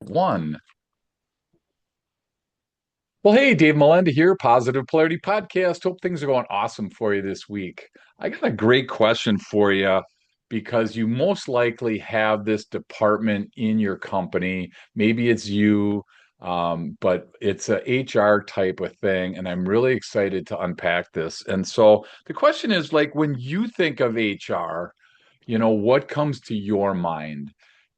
One. Well, hey, Dave Melinda here, Positive Polarity Podcast. Hope things are going awesome for you this week. I got a great question for you because you most likely have this department in your company. Maybe it's you, but it's a HR type of thing, and I'm really excited to unpack this. And so the question is like when you think of HR, what comes to your mind?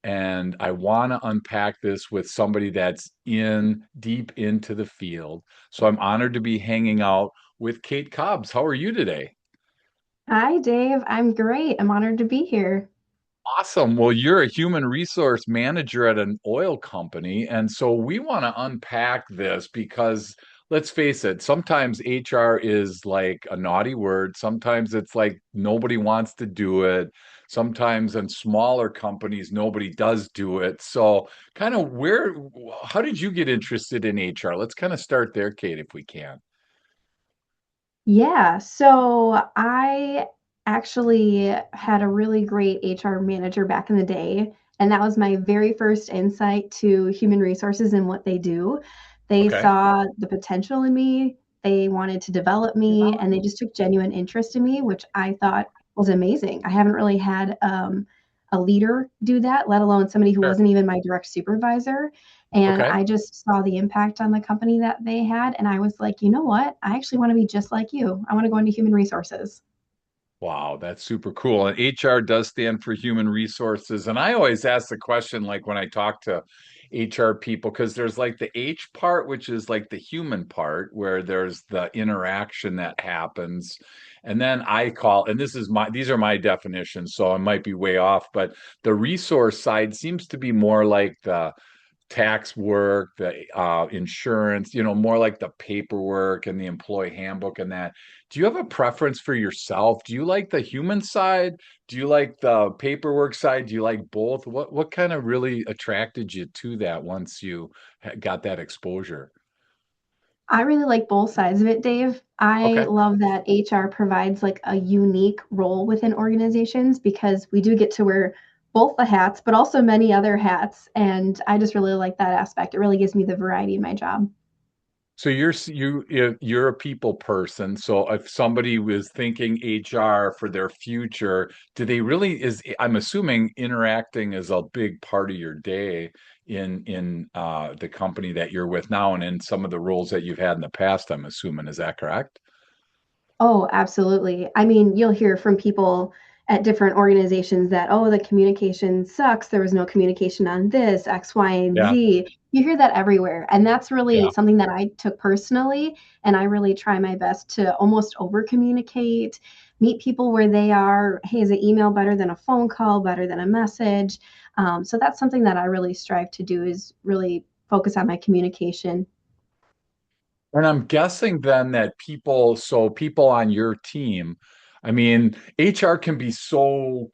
And I want to unpack this with somebody that's in deep into the field. So I'm honored to be hanging out with Kate Cobbs. How are you today? Hi, Dave. I'm great. I'm honored to be here. Awesome. Well, you're a human resource manager at an oil company. And so we want to unpack this because let's face it, sometimes HR is like a naughty word. Sometimes it's like nobody wants to do it. Sometimes in smaller companies, nobody does do it. So, how did you get interested in HR? Let's kind of start there, Kate, if we can. Yeah, so I actually had a really great HR manager back in the day, and that was my very first insight to human resources and what they do. They Okay. saw the potential in me, they wanted to develop me, and they just took genuine interest in me, which I thought was amazing. I haven't really had a leader do that, let alone somebody who Sure. wasn't even my direct supervisor. And Okay. I just saw the impact on the company that they had. And I was like, you know what? I actually want to be just like you. I want to go into human resources. Wow, that's super cool. And HR does stand for human resources. And I always ask the question, like when I talk to HR people, because there's like the H part, which is like the human part, where there's the interaction that happens. And then and these are my definitions, so I might be way off, but the resource side seems to be more like the tax work, the insurance, more like the paperwork and the employee handbook and that. Do you have a preference for yourself? Do you like the human side? Do you like the paperwork side? Do you like both? What kind of really attracted you to that once you got that exposure? I really like both sides of it, Dave. I Okay. love that HR provides like a unique role within organizations because we do get to wear both the hats, but also many other hats. And I just really like that aspect. It really gives me the variety in my job. So you're a people person. So if somebody was thinking HR for their future, do they really is I'm assuming interacting is a big part of your day in the company that you're with now and in some of the roles that you've had in the past, I'm assuming. Is that correct? Oh, absolutely. I mean, you'll hear from people at different organizations that, oh, the communication sucks. There was no communication on this, X, Y, and Yeah. Z. You hear that everywhere. And that's Yeah. really something that I took personally. And I really try my best to almost over communicate, meet people where they are. Hey, is an email better than a phone call, better than a message? So that's something that I really strive to do is really focus on my communication. And I'm guessing then that people on your team, I mean, HR can be so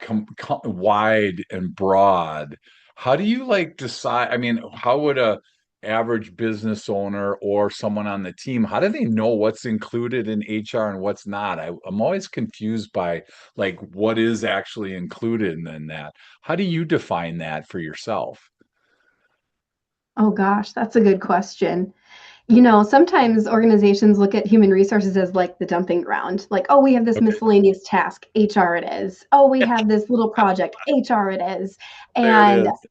wide and broad. How do you like decide? I mean, how would a average business owner or someone on the team, how do they know what's included in HR and what's not? I'm always confused by like what is actually included in that. How do you define that for yourself? Oh gosh, that's a good question. Sometimes organizations look at human resources as like the dumping ground. Like, oh, we have this Okay. miscellaneous task, HR it is. Oh, we have this little project, HR it is. There it And is.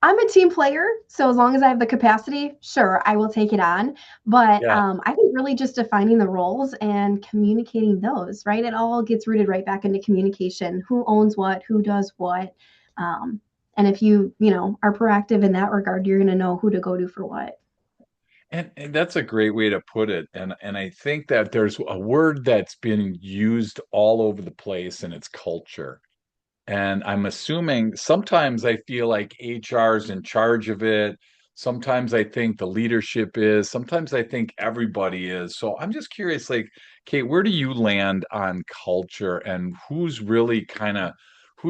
I'm a team player, so as long as I have the capacity, sure, I will take it on. But Yeah. I think really just defining the roles and communicating those, right? It all gets rooted right back into communication. Who owns what? Who does what? Um, and if you are proactive in that regard, you're going to know who to go to for what. And that's a great way to put it. And I think that there's a word that's been used all over the place and it's culture. And I'm assuming sometimes I feel like HR's in charge of it. Sometimes I think the leadership is, sometimes I think everybody is. So I'm just curious, like, Kate, where do you land on culture and who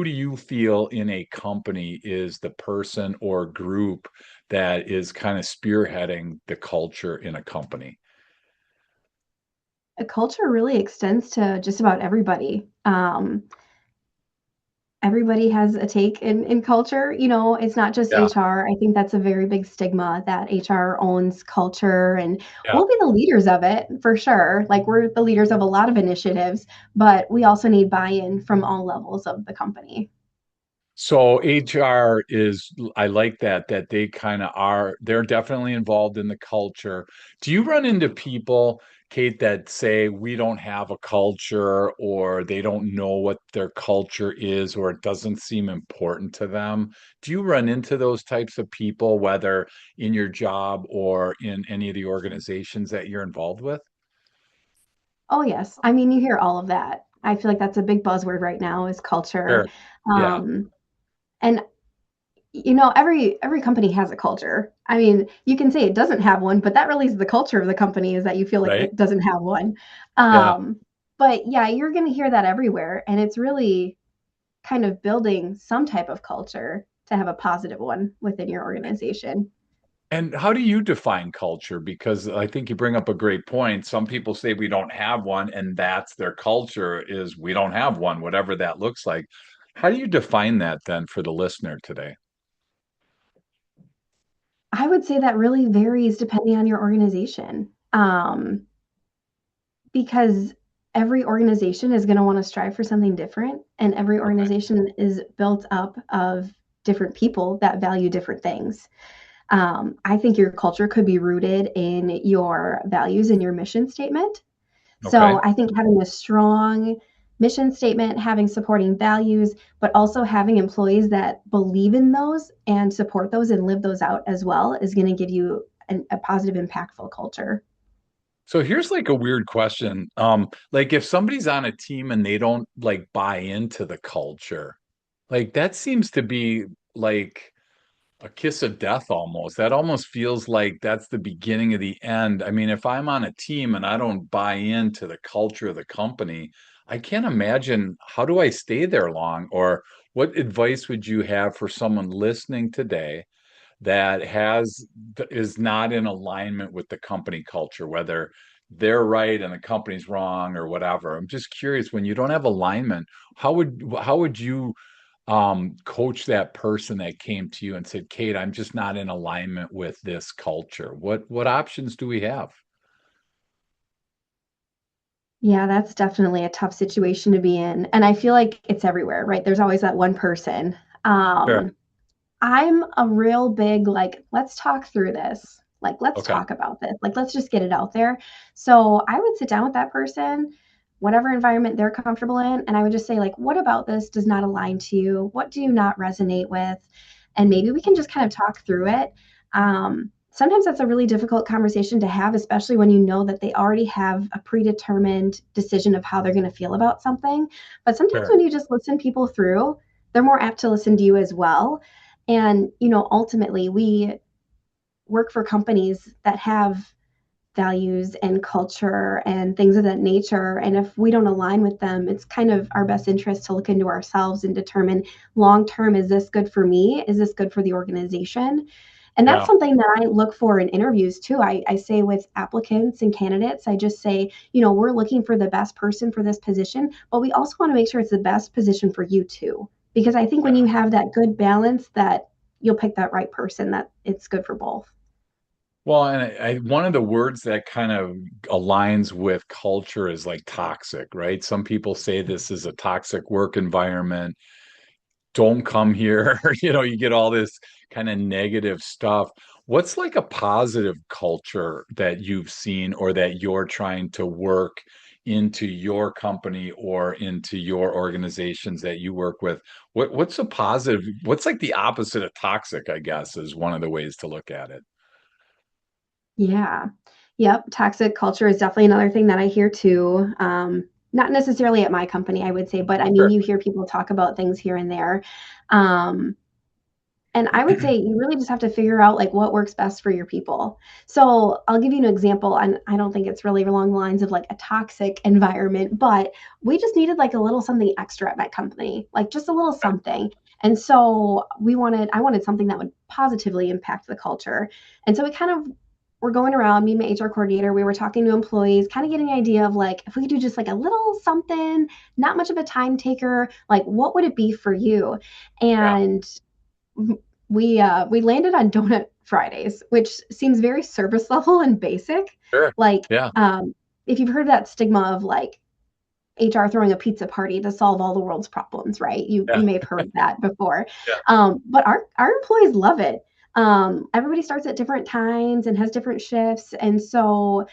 do you feel in a company is the person or group that is kind of spearheading the culture in a company? A culture really extends to just about everybody. everybody has a take in culture. It's not just Yeah, HR. I think that's a very big stigma that HR owns culture, and yeah. we'll be the leaders of it for sure. Like we're the leaders of a lot of initiatives, but we also need buy-in from all levels of the company. So HR is, I like that they kind of are, they're definitely involved in the culture. Do you run into people, Kate, that say we don't have a culture or they don't know what their culture is or it doesn't seem important to them? Do you run into those types of people, whether in your job or in any of the organizations that you're involved with? Oh, yes. I mean, you hear all of that. I feel like that's a big buzzword right now is culture. Sure. Yeah, Um, and every company has a culture. I mean, you can say it doesn't have one, but that really is the culture of the company is that you feel like right. it doesn't have one. Yeah. Um, but yeah, you're going to hear that everywhere, and it's really kind of building some type of culture to have a positive one within your organization. And how do you define culture? Because I think you bring up a great point. Some people say we don't have one, and that's their culture is we don't have one, whatever that looks like. How do you define that then for the listener today? I would say that really varies depending on your organization. Because every organization is going to want to strive for something different, and every Okay. organization is built up of different people that value different things. I think your culture could be rooted in your values and your mission statement. Okay. So I think having a strong mission statement, having supporting values, but also having employees that believe in those and support those and live those out as well is going to give you a positive, impactful culture. So here's like a weird question. Like if somebody's on a team and they don't like buy into the culture, like that seems to be like a kiss of death almost. That almost feels like that's the beginning of the end. I mean, if I'm on a team and I don't buy into the culture of the company, I can't imagine how do I stay there long? Or what advice would you have for someone listening today that is not in alignment with the company culture, whether they're right and the company's wrong or whatever? I'm just curious, when you don't have alignment, how would you coach that person that came to you and said, Kate, I'm just not in alignment with this culture? What options do we have? Yeah, that's definitely a tough situation to be in. And I feel like it's everywhere, right? There's always that one person. Sure. I'm a real big, like, let's talk through this. Like, let's Okay. talk about this. Like, let's just get it out there. So I would sit down with that person, whatever environment they're comfortable in, and I would just say, like, what about this does not align to you? What do you not resonate with? And maybe we can just kind of talk through it. Sometimes that's a really difficult conversation to have, especially when you know that they already have a predetermined decision of how they're going to feel about something. But sometimes Sure. when you just listen people through, they're more apt to listen to you as well. And, ultimately, we work for companies that have values and culture and things of that nature. And if we don't align with them, it's kind of our best interest to look into ourselves and determine long term, is this good for me? Is this good for the organization? And that's Yeah. something that I look for in interviews too. I say with applicants and candidates, I just say, we're looking for the best person for this position, but we also want to make sure it's the best position for you too. Because I think when Yeah. you have that good balance, that you'll pick that right person, that it's good for both. Well, and one of the words that kind of aligns with culture is like toxic, right? Some people say this is a toxic work environment. Don't come here. You get all this kind of negative stuff. What's like a positive culture that you've seen or that you're trying to work into your company or into your organizations that you work with? What's a positive, what's like the opposite of toxic, I guess, is one of the ways to look at it. Yeah. Yep. Toxic culture is definitely another thing that I hear too. Not necessarily at my company, I would say, but I mean, Sure. you hear people talk about things here and there. Um, and I would say you really just have to figure out like what works best for your people. So I'll give you an example, and I don't think it's really along the lines of like a toxic environment, but we just needed like a little something extra at my company, like just a little something. And so I wanted something that would positively impact the culture. And so we kind of we're going around, me and my HR coordinator, we were talking to employees, kind of getting an idea of like if we could do just like a little something, not much of a time taker, like what would it be for you? Yeah. And we landed on donut Fridays, which seems very surface level and basic. Sure. Like Yeah. if you've heard that stigma of like HR throwing a pizza party to solve all the world's problems, right? You Yeah. may have heard that before. Yeah. But our employees love it. Everybody starts at different times and has different shifts, and so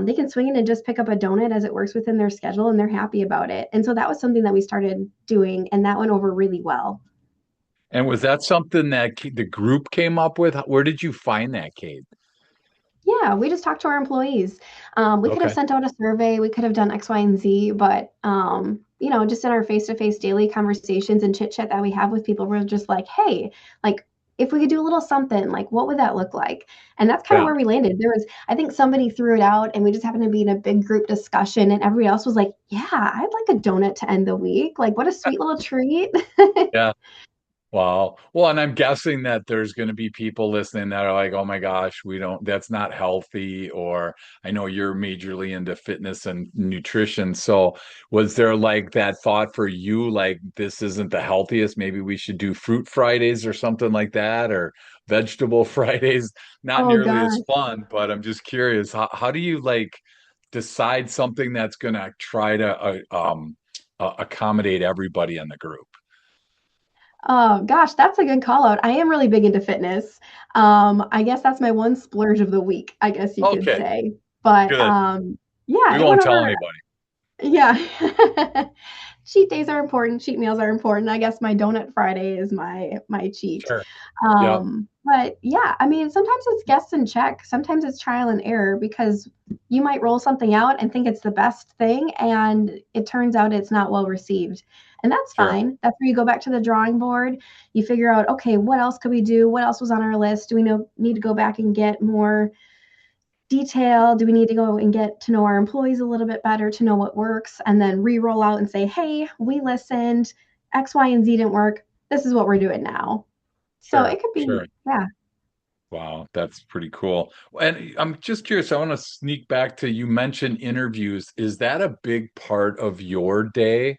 they can swing in and just pick up a donut as it works within their schedule, and they're happy about it. And so that was something that we started doing, and that went over really well. And was that something that the group came up with? Where did you find that, Kate? Yeah, we just talked to our employees. We could have Okay. sent out a survey, we could have done X, Y, and Z, but just in our face-to-face daily conversations and chit chat that we have with people, we're just like, hey, like if we could do a little something, like what would that look like? And that's kind of Yeah. where we landed. I think somebody threw it out and we just happened to be in a big group discussion and everybody else was like, yeah, I'd like a donut to end the week. Like what a sweet little treat. Yeah. Wow. Well, and I'm guessing that there's going to be people listening that are like, oh my gosh, we don't, that's not healthy. Or I know you're majorly into fitness and nutrition. So was there like that thought for you, like, this isn't the healthiest? Maybe we should do fruit Fridays or something like that, or vegetable Fridays? Not Oh nearly as gosh. fun, but I'm just curious, how do you like decide something that's going to try to accommodate everybody in the group? Oh gosh, that's a good call out. I am really big into fitness. I guess that's my one splurge of the week, I guess you could Okay, say. But good. yeah, We it went won't tell over. anybody. Yeah. Cheat days are important, cheat meals are important. I guess my donut Friday is my cheat. Sure. Yeah, But yeah, I mean, sometimes it's guess and check. Sometimes it's trial and error because you might roll something out and think it's the best thing and it turns out it's not well received. And that's sure. fine. That's where you go back to the drawing board. You figure out, okay, what else could we do? What else was on our list? Do we need to go back and get more detail? Do we need to go and get to know our employees a little bit better to know what works and then re-roll out and say, hey, we listened, X, Y, and Z didn't work. This is what we're doing now. So Sure. it could be, Sure. yeah. Wow, that's pretty cool. And I'm just curious, I want to sneak back to you mentioned interviews. Is that a big part of your day?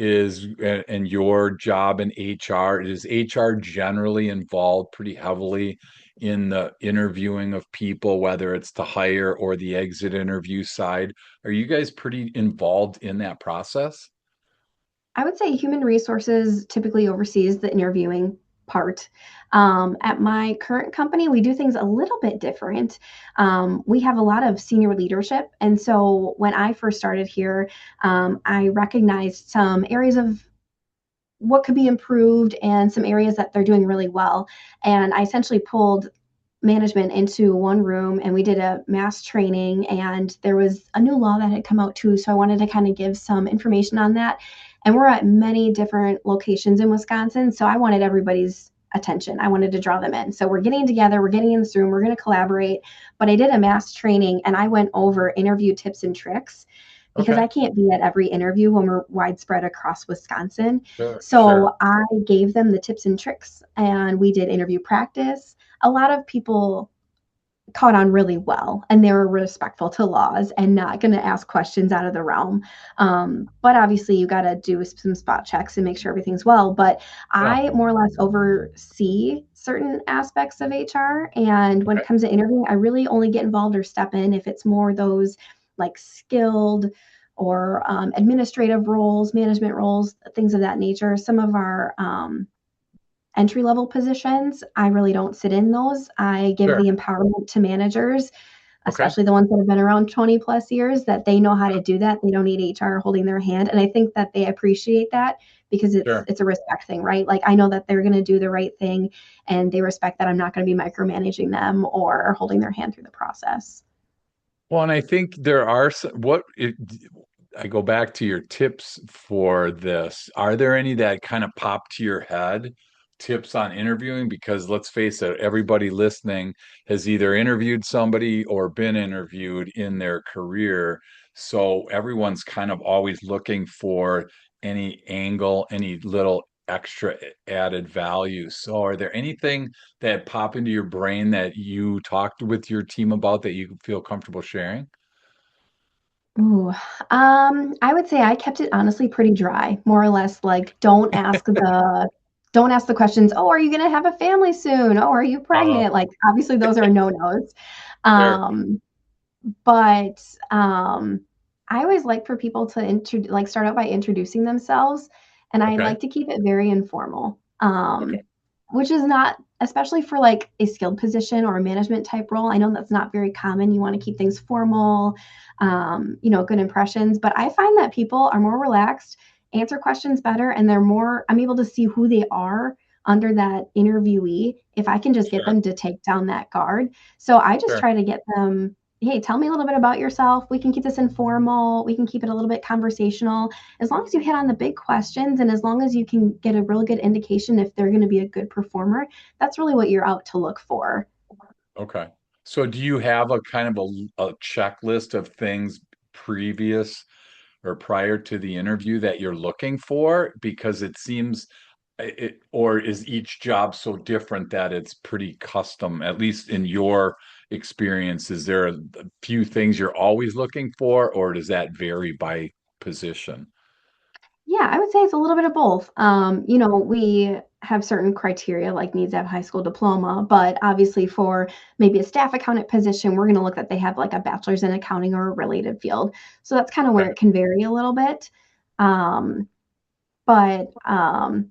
Is and your job in HR? Is HR generally involved pretty heavily in the interviewing of people, whether it's to hire or the exit interview side? Are you guys pretty involved in that process? I would say human resources typically oversees the interviewing part. At my current company, we do things a little bit different. We have a lot of senior leadership. And so when I first started here, I recognized some areas of what could be improved and some areas that they're doing really well. And I essentially pulled management into one room and we did a mass training and there was a new law that had come out too, so I wanted to kind of give some information on that. And we're at many different locations in Wisconsin, so I wanted everybody's attention. I wanted to draw them in, so we're getting together, we're getting in this room, we're going to collaborate. But I did a mass training and I went over interview tips and tricks because Okay. I can't be at every interview when we're widespread across Wisconsin. Sure. Sure. So I gave them the tips and tricks and we did interview practice. A lot of people caught on really well and they were respectful to laws and not going to ask questions out of the realm. But obviously you got to do some spot checks and make sure everything's well. But Yeah. I more or less oversee certain aspects of HR. And when Okay. it comes to interviewing, I really only get involved or step in if it's more those like skilled or administrative roles, management roles, things of that nature. Some of our entry level positions, I really don't sit in those. I give Sure. the empowerment to managers, Okay. especially the ones that have been around 20 plus years, that they know how to do that. They don't need HR holding their hand. And I think that they appreciate that because it's Sure. it's a respect thing, right? Like I know that they're going to do the right thing and they respect that I'm not going to be micromanaging them or holding their hand through the process. Well, and I think there are I go back to your tips for this. Are there any that kind of pop to your head? Tips on interviewing? Because let's face it, everybody listening has either interviewed somebody or been interviewed in their career. So everyone's kind of always looking for any angle, any little extra added value. So are there anything that pop into your brain that you talked with your team about that you feel comfortable sharing? Ooh, I would say I kept it honestly pretty dry, more or less like don't ask the questions, "Oh, are you gonna have a family soon? Oh, are you Uh, pregnant?" Like, obviously those are no-nos. sure. Um, but I always like for people to start out by introducing themselves, and I Okay. like to keep it very informal. Okay. Which is not, especially for like a skilled position or a management type role. I know that's not very common. You want to keep things formal, good impressions. But I find that people are more relaxed, answer questions better, and I'm able to see who they are under that interviewee if I can just get Sure. them to take down that guard. So I just Sure. try to get them, hey, tell me a little bit about yourself. We can keep this informal. We can keep it a little bit conversational. As long as you hit on the big questions and as long as you can get a real good indication if they're going to be a good performer, that's really what you're out to look for. Okay. So do you have a kind of a checklist of things previous or prior to the interview that you're looking for? Because it seems or is each job so different that it's pretty custom, at least in your experience? Is there a few things you're always looking for, or does that vary by position? Yeah, I would say it's a little bit of both. We have certain criteria like needs to have high school diploma, but obviously for maybe a staff accountant position, we're going to look that they have like a bachelor's in accounting or a related field. So that's kind of where Okay. it can vary a little bit. Um,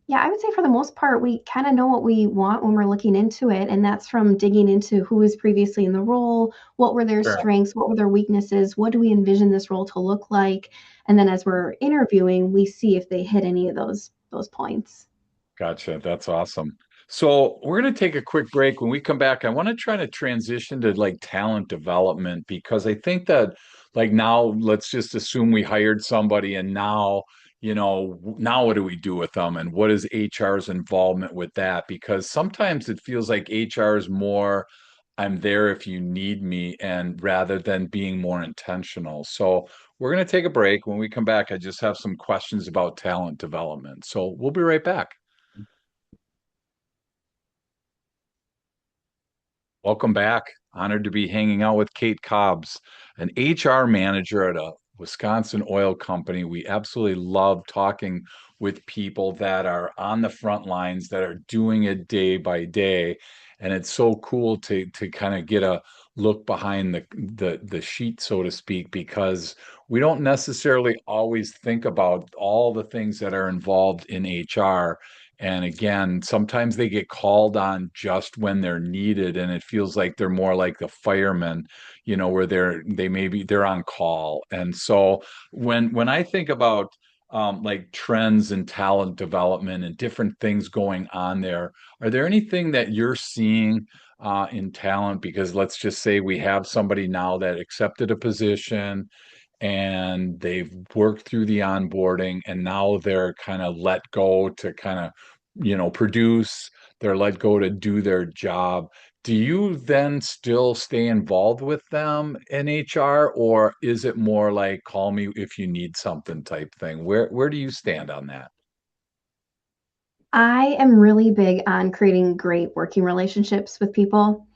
yeah, I would say for the most part, we kind of know what we want when we're looking into it. And that's from digging into who was previously in the role, what were their Sure. strengths, what were their weaknesses, what do we envision this role to look like? And then as we're interviewing, we see if they hit any of those points. Gotcha. That's awesome. So we're going to take a quick break. When we come back, I want to try to transition to like talent development because I think that like now let's just assume we hired somebody and now, now what do we do with them and what is HR's involvement with that? Because sometimes it feels like HR is more I'm there if you need me and rather than being more intentional. So we're going to take a break. When we come back, I just have some questions about talent development. So we'll be right back. Welcome back. Honored to be hanging out with Kate Cobbs, an HR manager at a Wisconsin oil company. We absolutely love talking with people that are on the front lines, that are doing it day by day. And it's so cool to kind of get a look behind the sheet, so to speak, because we don't necessarily always think about all the things that are involved in HR. And again, sometimes they get called on just when they're needed, and it feels like they're more like the firemen, where they're on call. And so when I think about like trends and talent development and different things going on there, are there anything that you're seeing in talent? Because let's just say we have somebody now that accepted a position and they've worked through the onboarding and now they're kind of let go to kind of produce, they're let go to do their job. Do you then still stay involved with them in HR, or is it more like call me if you need something type thing? Where do you stand on that? I am really big on creating great working relationships with people.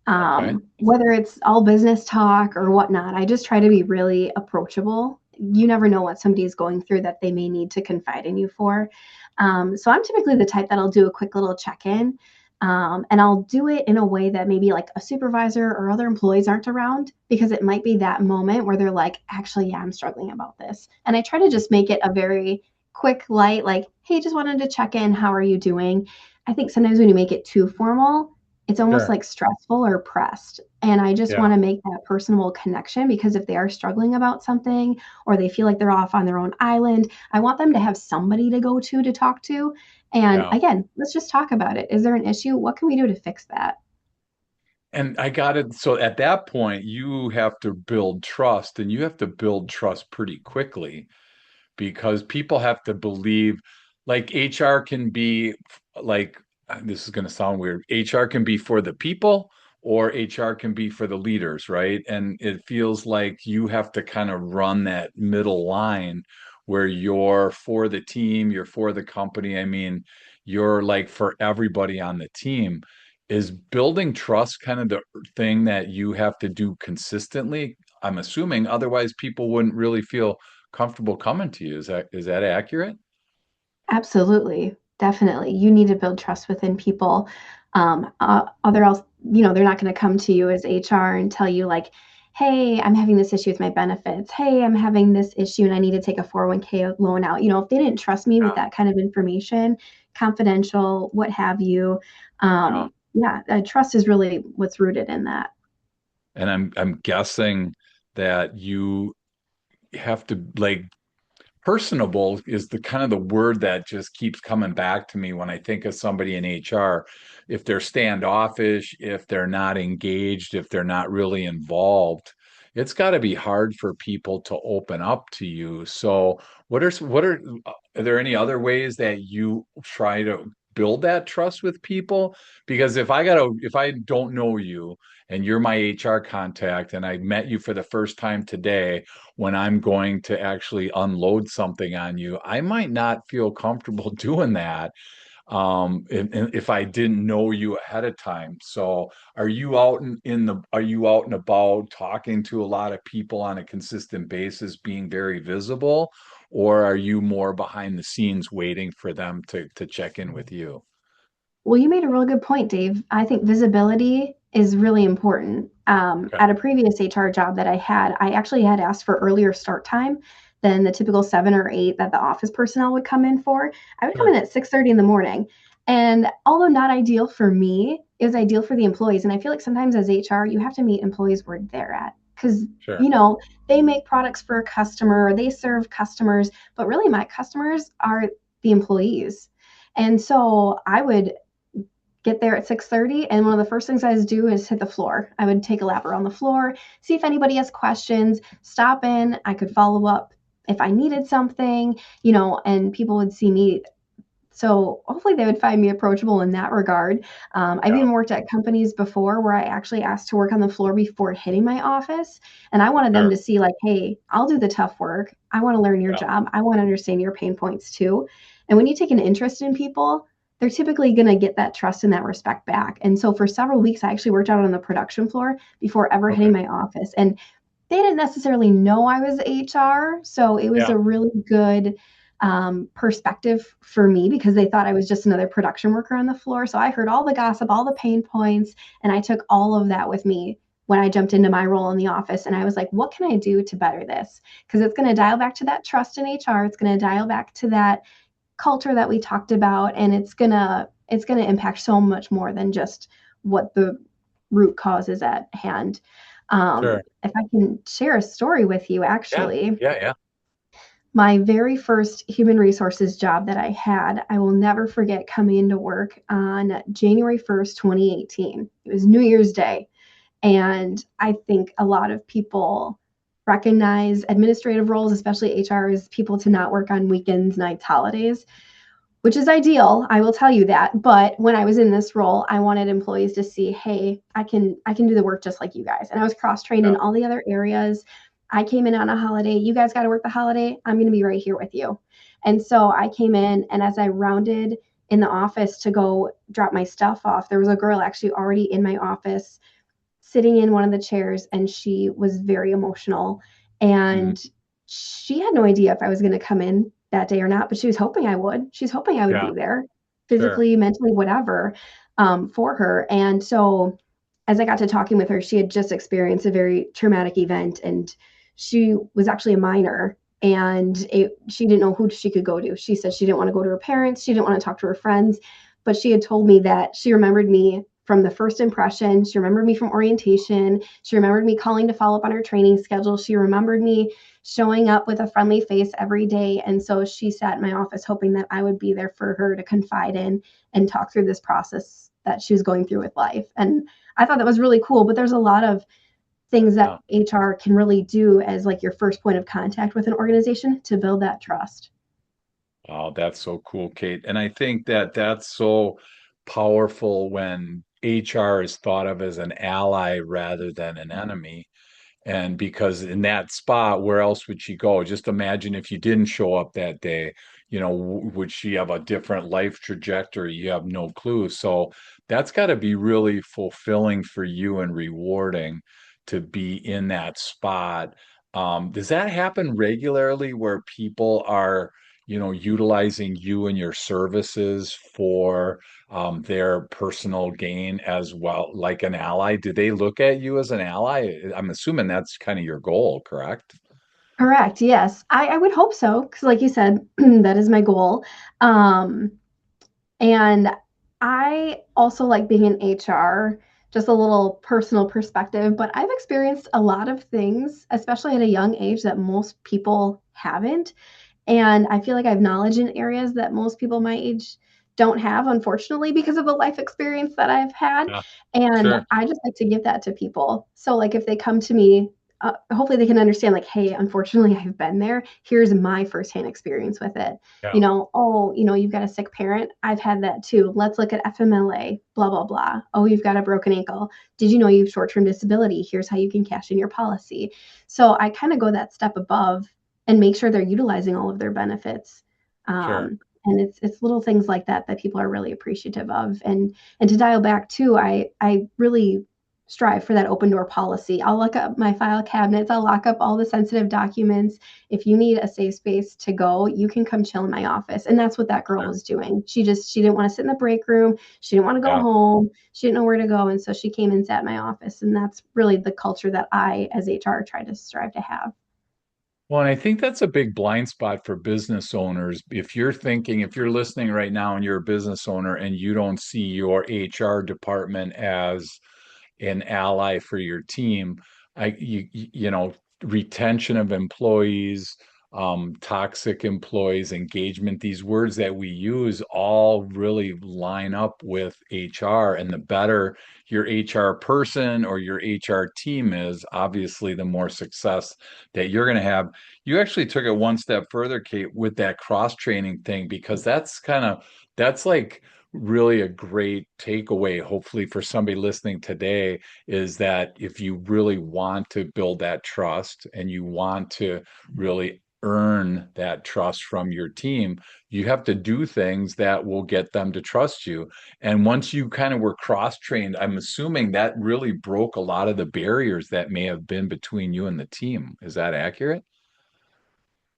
Okay. Whether it's all business talk or whatnot, I just try to be really approachable. You never know what somebody is going through that they may need to confide in you for. So I'm typically the type that'll do a quick little check in. And I'll do it in a way that maybe like a supervisor or other employees aren't around because it might be that moment where they're like, actually, yeah, I'm struggling about this. And I try to just make it a very quick, light, like, hey, just wanted to check in. How are you doing? I think sometimes when you make it too formal, it's almost Sure. like stressful or pressed. And I just Yeah. want to make that personable connection because if they are struggling about something or they feel like they're off on their own island, I want them to have somebody to go to talk to. And Yeah. again, let's just talk about it. Is there an issue? What can we do to fix that? And I got it. So at that point, you have to build trust and you have to build trust pretty quickly because people have to believe like HR can be like this is going to sound weird. HR can be for the people or HR can be for the leaders, right? And it feels like you have to kind of run that middle line where you're for the team, you're for the company. I mean, you're like for everybody on the team. Is building trust kind of the thing that you have to do consistently? I'm assuming otherwise people wouldn't really feel comfortable coming to you. Is that accurate? Absolutely. Definitely. You need to build trust within people. Other else, they're not going to come to you as HR and tell you like, hey, I'm having this issue with my benefits. Hey, I'm having this issue and I need to take a 401k loan out. If they didn't trust me with Yeah. that kind of information, confidential, what have you, Yeah. yeah, trust is really what's rooted in that. And I'm guessing that you have to like personable is the kind of the word that just keeps coming back to me when I think of somebody in HR. If they're standoffish, if they're not engaged, if they're not really involved, it's got to be hard for people to open up to you. So, are there any other ways that you try to build that trust with people? Because if I don't know you and you're my HR contact and I met you for the first time today, when I'm going to actually unload something on you, I might not feel comfortable doing that if I didn't know you ahead of time. So are you out and about talking to a lot of people on a consistent basis, being very visible, or are you more behind the scenes waiting for them to check in with you? Well, you made a real good point, Dave. I think visibility is really important. Okay, At a previous HR job that I had, I actually had asked for earlier start time than the typical 7 or 8 that the office personnel would come in for. I would come in sure, at 6:30 in the morning. And although not ideal for me, it was ideal for the employees. And I feel like sometimes as HR, you have to meet employees where they're at. Because, sure, you know, they make products for a customer, they serve customers, but really my customers are the employees. And so I would get there at 6:30, and one of the first things I would do is hit the floor. I would take a lap around the floor, see if anybody has questions, stop in. I could follow up if I needed something, and people would see me. So hopefully they would find me approachable in that regard. I've yeah, even worked at companies before where I actually asked to work on the floor before hitting my office. And I wanted them sure, to see, like, hey, I'll do the tough work. I want to learn your yeah, job. I want to understand your pain points too. And when you take an interest in people, they're typically going to get that trust and that respect back. And so for several weeks, I actually worked out on the production floor before ever hitting okay, my office. And they didn't necessarily know I was HR. So it was yeah, a really good perspective for me because they thought I was just another production worker on the floor. So I heard all the gossip, all the pain points, and I took all of that with me when I jumped into my role in the office. And I was like, what can I do to better this? Because it's going to dial back to that trust in HR. It's going to dial back to that culture that we talked about, and it's gonna impact so much more than just what the root cause is at hand. sure, If I can share a story with you, yeah, actually, yeah, yeah, my very first human resources job that I had, I will never forget coming into work on January 1st, 2018. It was New Year's Day. And I think a lot of people recognize administrative roles, especially HR, as people to not work on weekends, nights, holidays, which is ideal. I will tell you that. But when I was in this role, I wanted employees to see, hey, I can do the work just like you guys. And I was cross trained yeah, in all the other areas. I came in on a holiday. You guys got to work the holiday. I'm going to be right here with you. And so I came in, and as I rounded in the office to go drop my stuff off, there was a girl actually already in my office sitting in one of the chairs, and she was very emotional, mm, and she had no idea if I was going to come in that day or not, but she was hoping I would. She's hoping I would yeah, be there sure, physically, mentally, whatever, for her. And so as I got to talking with her, she had just experienced a very traumatic event, and she was actually a minor, and she didn't know who she could go to. She said she didn't want to go to her parents. She didn't want to talk to her friends, but she had told me that she remembered me from the first impression. She remembered me from orientation. She remembered me calling to follow up on her training schedule. She remembered me showing up with a friendly face every day. And so she sat in my office hoping that I would be there for her to confide in and talk through this process that she was going through with life. And I thought that was really cool. But there's a lot of things that yeah. HR can really do as like your first point of contact with an organization to build that trust. Oh, that's so cool, Kate. And I think that that's so powerful when HR is thought of as an ally rather than an enemy. And because in that spot, where else would she go? Just imagine if you didn't show up that day, would she have a different life trajectory? You have no clue. So that's got to be really fulfilling for you and rewarding to be in that spot. Does that happen regularly where people are, utilizing you and your services for their personal gain as well, like an ally? Do they look at you as an ally? I'm assuming that's kind of your goal, correct? Correct. Yes. I would hope so. Because, like you said, that is my goal. Um, and I also like being in HR, just a little personal perspective, but I've experienced a lot of things, especially at a young age, that most people haven't. And I feel like I have knowledge in areas that most people my age don't have, unfortunately, because of the life experience that I've had. Yeah, And sure. I just like to give that to people. So, like, if they come to me, hopefully they can understand, like, hey, unfortunately, I've been there. Here's my firsthand experience with it. Yeah, Oh, you've got a sick parent. I've had that too. Let's look at FMLA, blah, blah, blah. Oh, you've got a broken ankle. Did you know you have short term disability? Here's how you can cash in your policy. So, I kind of go that step above and make sure they're utilizing all of their benefits. sure. And it's little things like that that people are really appreciative of. And to dial back too, I really strive for that open door policy. I'll lock up my file cabinets. I'll lock up all the sensitive documents. If you need a safe space to go, you can come chill in my office. And that's what that girl Sure. was doing. She didn't want to sit in the break room. She didn't want to go Yeah. home. She didn't know where to go. And so she came and sat in my office. And that's really the culture that I, as HR, try to strive to have. Well, and I think that's a big blind spot for business owners. If you're listening right now and you're a business owner and you don't see your HR department as an ally for your team. Retention of employees, toxic employees, engagement, these words that we use all really line up with HR. And the better your HR person or your HR team is, obviously, the more success that you're going to have. You actually took it one step further, Kate, with that cross training thing, because that's like really a great takeaway, hopefully, for somebody listening today, is that if you really want to build that trust and you want to really earn that trust from your team, you have to do things that will get them to trust you. And once you kind of were cross-trained, I'm assuming that really broke a lot of the barriers that may have been between you and the team. Is that accurate?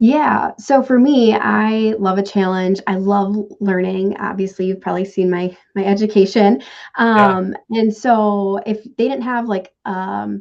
Yeah. So for me, I love a challenge. I love learning. Obviously, you've probably seen my education. Yeah, And so if they didn't have like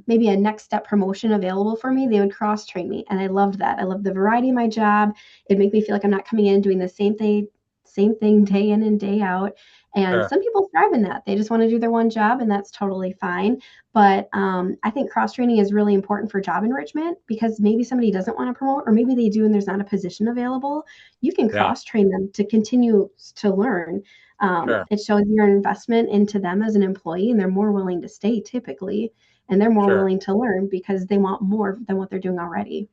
maybe a next step promotion available for me, they would cross train me. And I loved that. I love the variety of my job. It'd make me feel like I'm not coming in doing the same thing day in and day out. And sure. some people thrive in that. They just want to do their one job, and that's totally fine. But I think cross training is really important for job enrichment because maybe somebody doesn't want to promote, or maybe they do and there's not a position available. You can Yeah, cross train them to continue to learn. sure, It shows your investment into them as an employee, and they're more willing to stay typically, and they're more sure. willing to learn because they want more than what they're doing already.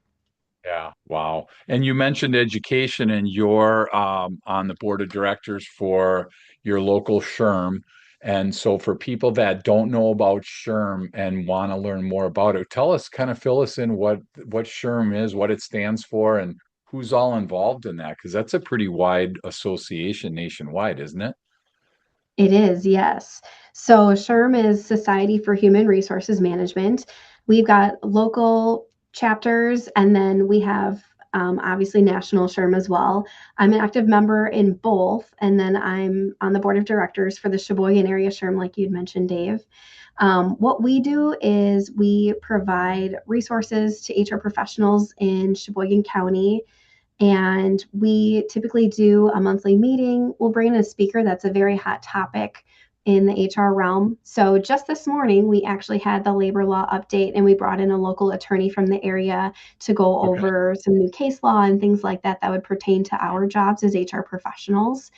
Yeah, wow. And you mentioned education, and you're on the board of directors for your local SHRM. And so, for people that don't know about SHRM and want to learn more about it, kind of fill us in what SHRM is, what it stands for, and who's all involved in that, because that's a pretty wide association nationwide, isn't it? It is, yes. So SHRM is Society for Human Resources Management. We've got local chapters, and then we have obviously national SHRM as well. I'm an active member in both, and then I'm on the board of directors for the Sheboygan area SHRM, like you'd mentioned, Dave. What we do is we provide resources to HR professionals in Sheboygan County, and we typically do a monthly meeting. We'll bring in a speaker that's a very hot topic in the HR realm. So just this morning, we actually had the labor law update, and we brought in a local attorney from the area to go Okay, over some new case law and things like that that would pertain to our jobs as HR professionals.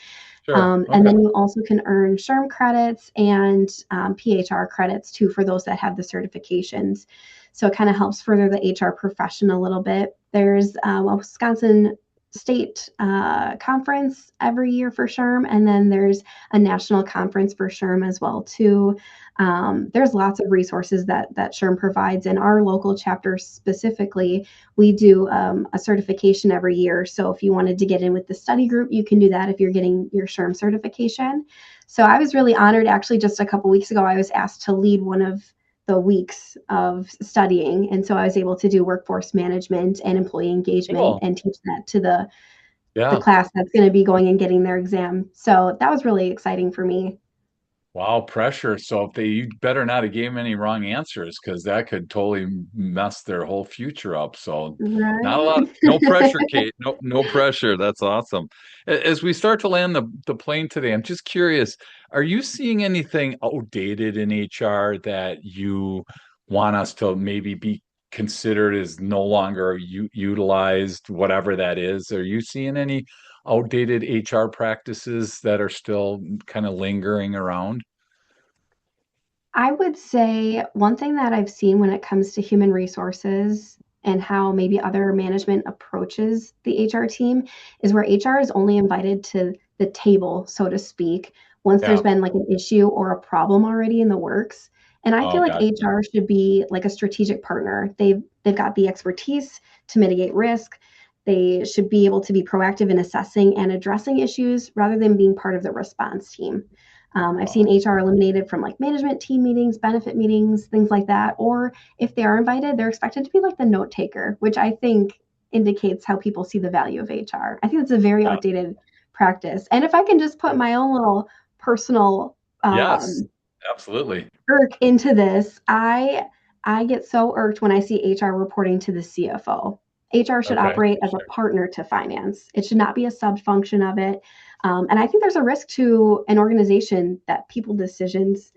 sure. And Okay, then you also can earn SHRM credits and PHR credits too for those that have the certifications. So it kind of helps further the HR profession a little bit. There's a Wisconsin state conference every year for SHRM, and then there's a national conference for SHRM as well too. There's lots of resources that SHRM provides. In our local chapter specifically, we do a certification every year. So if you wanted to get in with the study group, you can do that if you're getting your SHRM certification. So I was really honored. Actually, just a couple weeks ago, I was asked to lead one of the weeks of studying. And so I was able to do workforce management and employee engagement Cool. and teach that to the Yeah. class that's going to be going and getting their exam. So that was really exciting for me. Wow, pressure. So if they, you better not have gave them any wrong answers because that could totally mess their whole future up. So not a lot, Right. no pressure, Kate. No, no pressure. That's awesome. As we start to land the plane today, I'm just curious, are you seeing anything outdated in HR that you want us to maybe be considered as no longer utilized, whatever that is? Are you seeing any outdated HR practices that are still kind of lingering around? I would say one thing that I've seen when it comes to human resources and how maybe other management approaches the HR team is where HR is only invited to the table, so to speak, once there's Yeah. been like an issue or a problem already in the works. And I Oh, feel like gotcha. HR should be like a strategic partner. They've got the expertise to mitigate risk. They should be able to be proactive in assessing and addressing issues rather than being part of the response team. I've seen Oh, HR eliminated from like management team meetings, benefit meetings, things like that. Or if they are invited, they're expected to be like the note taker, which I think indicates how people see the value of HR. I think it's a very yeah. outdated practice. And if I can just put Sure. my own little personal Yes, absolutely. irk into this, I get so irked when I see HR reporting to the CFO. HR should Okay. operate as a Sure. partner to finance. It should not be a sub function of it. And I think there's a risk to an organization that people decisions,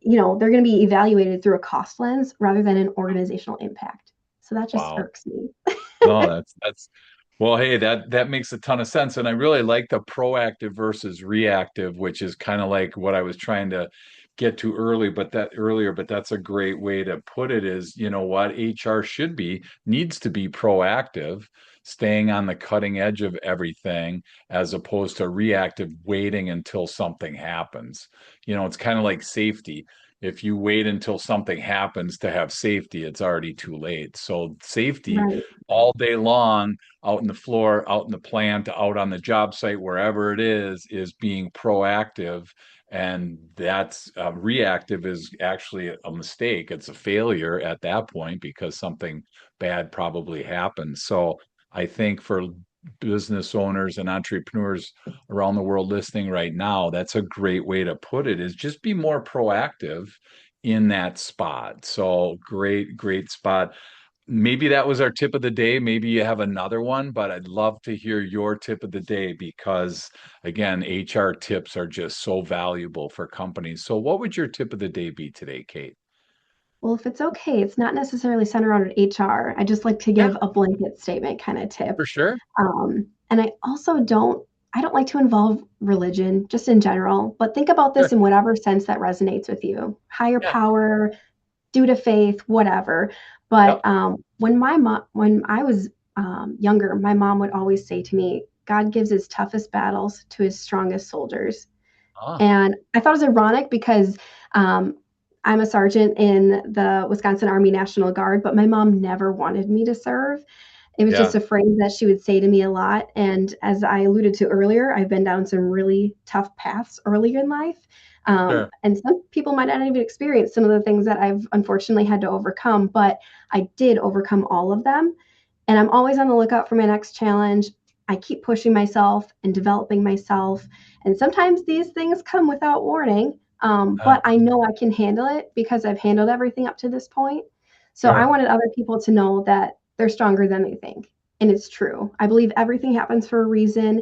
they're going to be evaluated through a cost lens rather than an organizational impact. So that just Wow. irks me. No, that's well, hey, that makes a ton of sense. And I really like the proactive versus reactive, which is kind of like what I was trying to get to earlier, but that's a great way to put it is, you know what, HR should be, needs to be proactive, staying on the cutting edge of everything, as opposed to reactive, waiting until something happens. It's kind of like safety. If you wait until something happens to have safety, it's already too late. So safety Right, all day long out in the floor, out in the plant, out on the job site, wherever it is being proactive. And that's reactive is actually a mistake. It's a failure at that point because something bad probably happened. So I think for business owners and entrepreneurs around the world listening right now, that's a great way to put it is just be more proactive in that spot. So great, great spot. Maybe that was our tip of the day. Maybe you have another one, but I'd love to hear your tip of the day because, again, HR tips are just so valuable for companies. So, what would your tip of the day be today, Kate? well, if it's okay, it's not necessarily centered around HR. I just like to Yeah, give a blanket statement kind of tip. for sure. And I don't like to involve religion just in general, but think about Sure. this in whatever sense that resonates with you. Higher Yeah. power, due to faith, whatever. Yep. But when I was younger, my mom would always say to me, God gives his toughest battles to his strongest soldiers. Ah, And I thought it was ironic because um, I'm a sergeant in the Wisconsin Army National Guard, but my mom never wanted me to serve. It was just yeah. a phrase that she would say to me a lot. And as I alluded to earlier, I've been down some really tough paths earlier in life. Sure. And some people might not even experience some of the things that I've unfortunately had to overcome, but I did overcome all of them. And I'm always on the lookout for my next challenge. I keep pushing myself and developing myself. And sometimes these things come without warning, Uh, but I know I can handle it because I've handled everything up to this point. So I sure. wanted other people to know that they're stronger than they think. And it's true. I believe everything happens for a reason,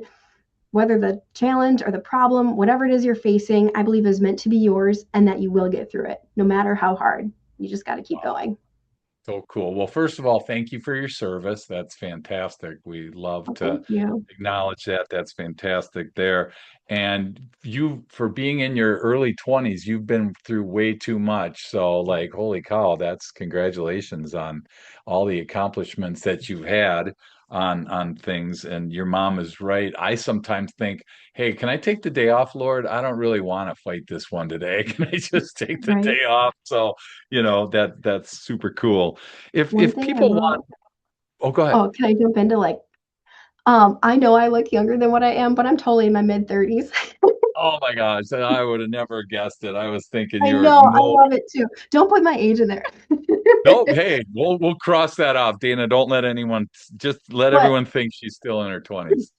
whether the challenge or the problem, whatever it is you're facing, I believe is meant to be yours and that you will get through it, no matter how hard. You just got to keep Wow. going. So cool. Well, first of all, thank you for your service. That's fantastic. We love Well, to thank you. acknowledge that. That's fantastic there. And you, for being in your early 20s, you've been through way too much. So, like, holy cow, that's congratulations on all the accomplishments that you've had. on things. And your mom is right. I sometimes think, hey, can I take the day off, Lord? I don't really want to fight this one today. Can I just take the Right. day off? So, that's super cool. One If thing I people want, love, oh, go ahead. oh, can I jump into like, I know I look younger than what I am, but I'm totally in my mid 30s. Oh my gosh, I would have never guessed it. I was thinking I you're know, I no, love it too. Don't put my age in there. nope. Hey, we'll cross that off, Dana. Don't let anyone just let But everyone think she's still in her 20s.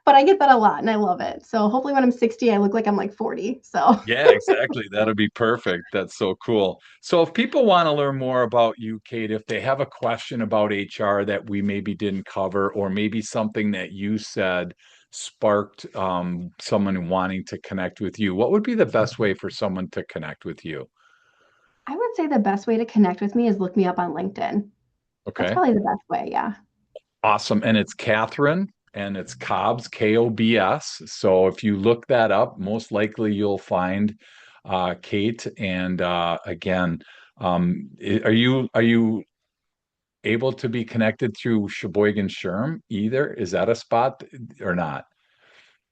but I get that a lot and I love it. So hopefully when I'm 60, I look like I'm like 40. So Yeah, exactly. That'll be perfect. That's so cool. So if people want to learn more about you, Kate, if they have a question about HR that we maybe didn't cover, or maybe something that you said sparked someone wanting to connect with you, what would be the best way for someone to connect with you? I would say the best way to connect with me is look me up on LinkedIn. That's Okay. probably the best way. Yeah. Awesome. And it's Catherine and it's Cobbs, Kobs. So if you look that up, most likely you'll find Kate. And again, are you able to be connected through Sheboygan Sherm either? Is that a spot or not?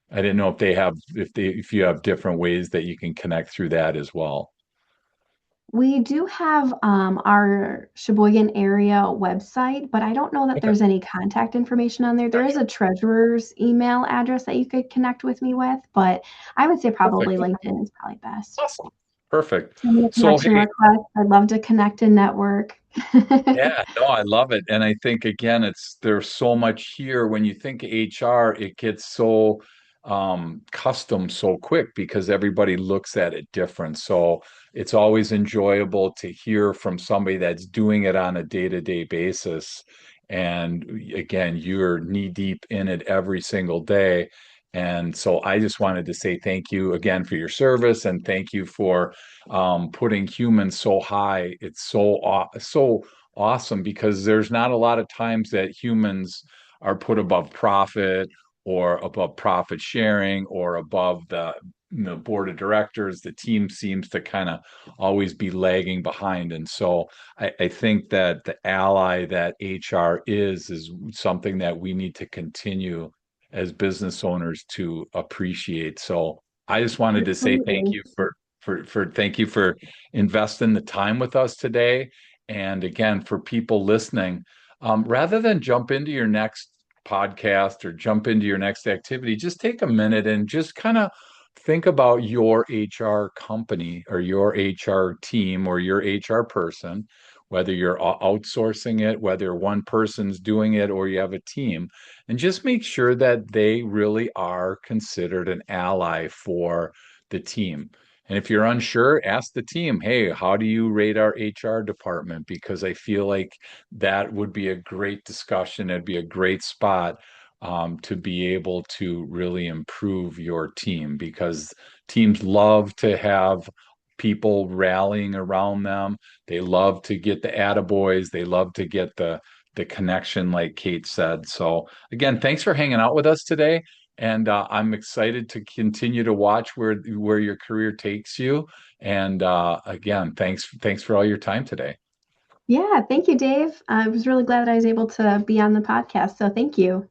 I didn't know if you have different ways that you can connect through that as well. We do have our Sheboygan area website, but I don't know that Okay, there's any contact information on there. There is gotcha. a treasurer's email address that you could connect with me with, but I would say probably Perfect. LinkedIn is probably best. Awesome. Perfect. Send me a So connection hey, request. I'd love to connect and network. yeah, no, I love it. And I think again, there's so much here. When you think HR, it gets so custom so quick because everybody looks at it different. So it's always enjoyable to hear from somebody that's doing it on a day-to-day basis. And again, you're knee deep in it every single day. And so I just wanted to say thank you again for your service and thank you for putting humans so high. It's so awesome because there's not a lot of times that humans are put above profit or above profit sharing or above the board of directors. The team seems to kind of always be lagging behind. And so I think that the ally that HR is something that we need to continue as business owners to appreciate. So I just wanted to say thank Absolutely. you for thank you for investing the time with us today. And again, for people listening, rather than jump into your next podcast or jump into your next activity, just take a minute and just kind of think about your HR company or your HR team or your HR person, whether you're outsourcing it, whether one person's doing it or you have a team, and just make sure that they really are considered an ally for the team. And if you're unsure, ask the team, hey, how do you rate our HR department? Because I feel like that would be a great discussion. It'd be a great spot to be able to really improve your team because teams love to have people rallying around them. They love to get the attaboys. They love to get the connection, like Kate said. So again, thanks for hanging out with us today. And I'm excited to continue to watch where your career takes you. And again, thanks for all your time today. Yeah, thank you, Dave. I was really glad that I was able to be on the podcast. So thank you.